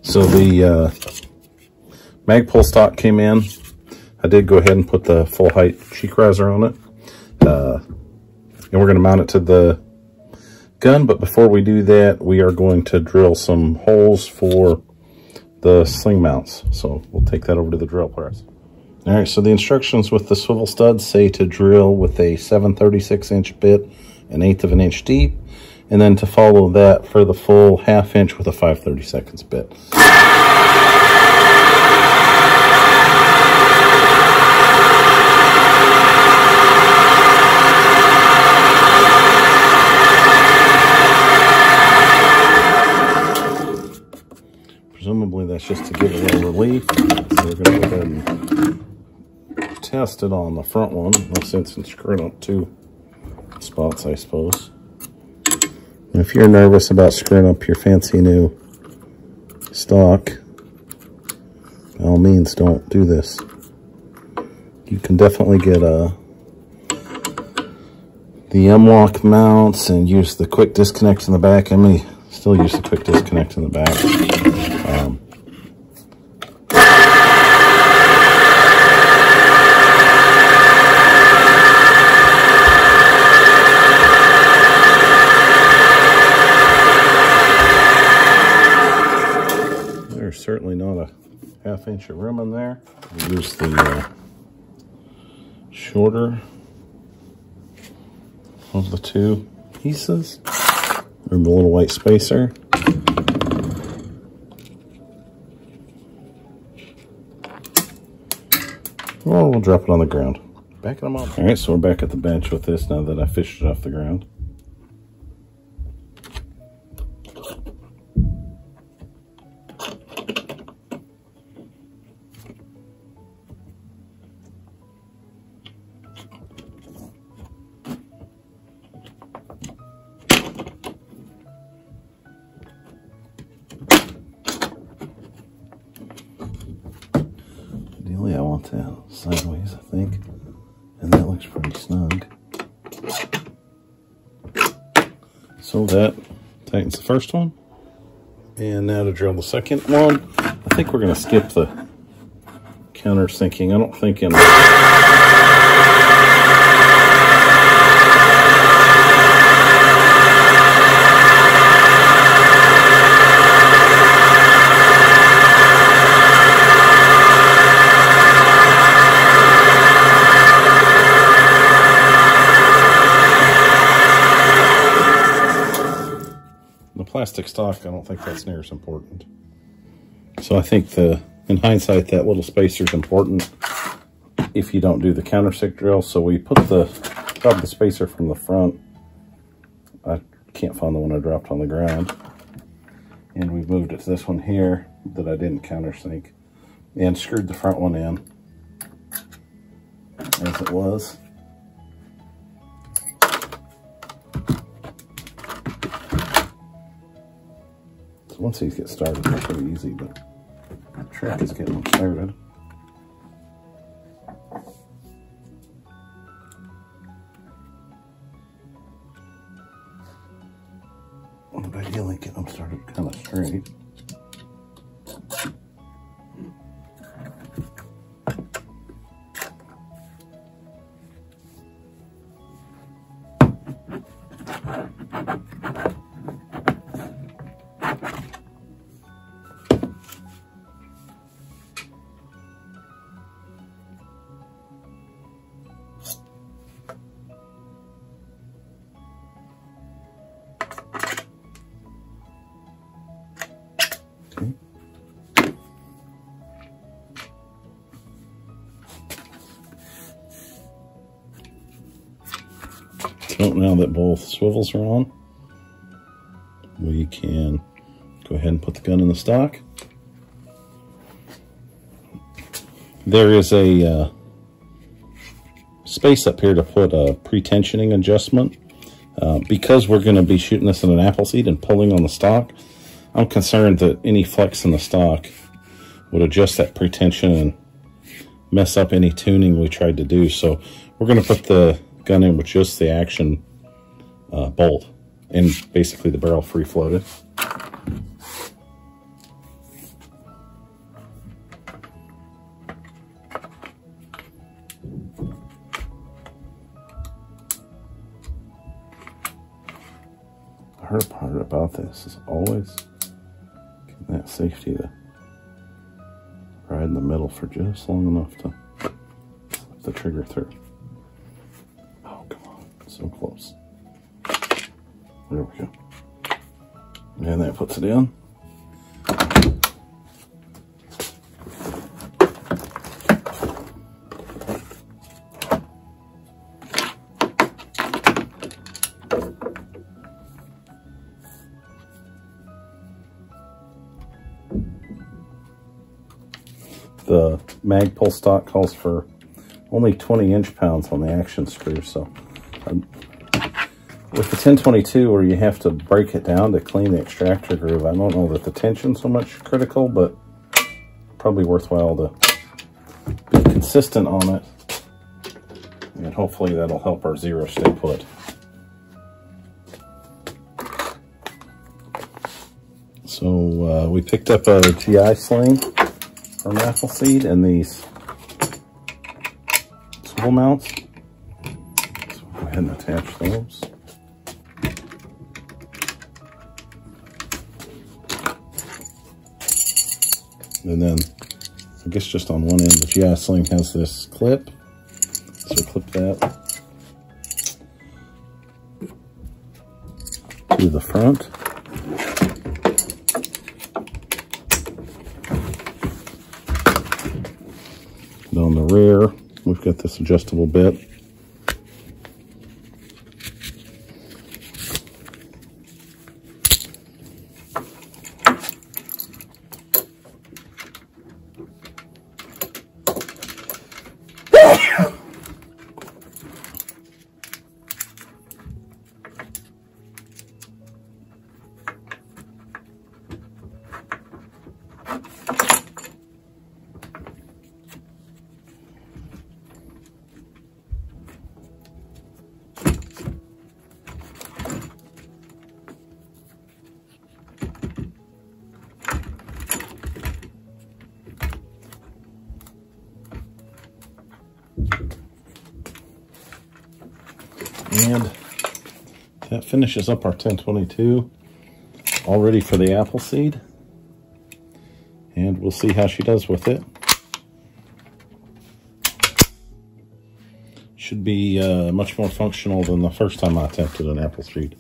So the Magpul stock came in. I did go ahead and put the full height cheek riser on it. And we're going to mount it to the gun, but before we do that, we are going to drill some holes for the sling mounts. So we'll take that over to the drill press. All right, so the instructions with the swivel studs say to drill with a 7/36" bit, 1/8 of an inch deep, and then to follow that for the full 1/2 inch with a 5/32 bit. Presumably that's just to give a little relief. So we're going to go ahead and test it on the front one. No sense in screwing up 2 spots, I suppose. If you're nervous about screwing up your fancy new stock, by all means, don't do this. You can definitely get the M-lock mounts and use the quick disconnect in the back. I may still use the quick disconnect in the back. There's certainly not a 1/2 inch of room in there. We use the shorter of the 2 pieces. Remove the little white spacer. Or we'll drop it on the ground. Backing them up. All right, so we're back at the bench with this now that I fished it off the ground. Ideally, I want that sideways, I think, and that looks pretty snug. So that tightens the first one. And now to drill the second one. I think we're going to skip the countersinking. I don't think in... plastic stock, I don't think that's near as important. So I think in hindsight, that little spacer is important if you don't do the countersink drill. So we put the spacer from the front. I can't find the one I dropped on the ground. And we moved it to this one here that I didn't countersink, and screwed the front one in as it was. Once these get started, they're pretty easy, but the trick is getting them started. And ideally get them started kind of straight. So now that both swivels are on, we can go ahead and put the gun in the stock. There is a space up here to put a pre-tensioning adjustment. Because we're going to be shooting this in an apple seat and pulling on the stock, I'm concerned that any flex in the stock would adjust that pre-tension and mess up any tuning we tried to do. So we're going to put the gun in with just the action bolt And basically the barrel free floated. The hard part about this is always getting that safety to ride in the middle for just long enough to slip the trigger through. Oh, come on, so close. There we go. And that puts it in. The Magpul stock calls for only 20 inch-pounds on the action screw, so with the 1022 where you have to break it down to clean the extractor groove, I don't know that the tension's so much critical, but probably worthwhile to be consistent on it, and hopefully that'll help our zero stay put. So we picked up a GI sling from Appleseed and these swivel mounts. So we'll go ahead and attach those. And then, I guess just on one end, the GI sling has this clip. So clip that to the front. And on the rear, we've got this adjustable bit. And that finishes up our 1022, all ready for the Appleseed. And we'll see how she does with it. Should be much more functional than the first time I attempted an Appleseed.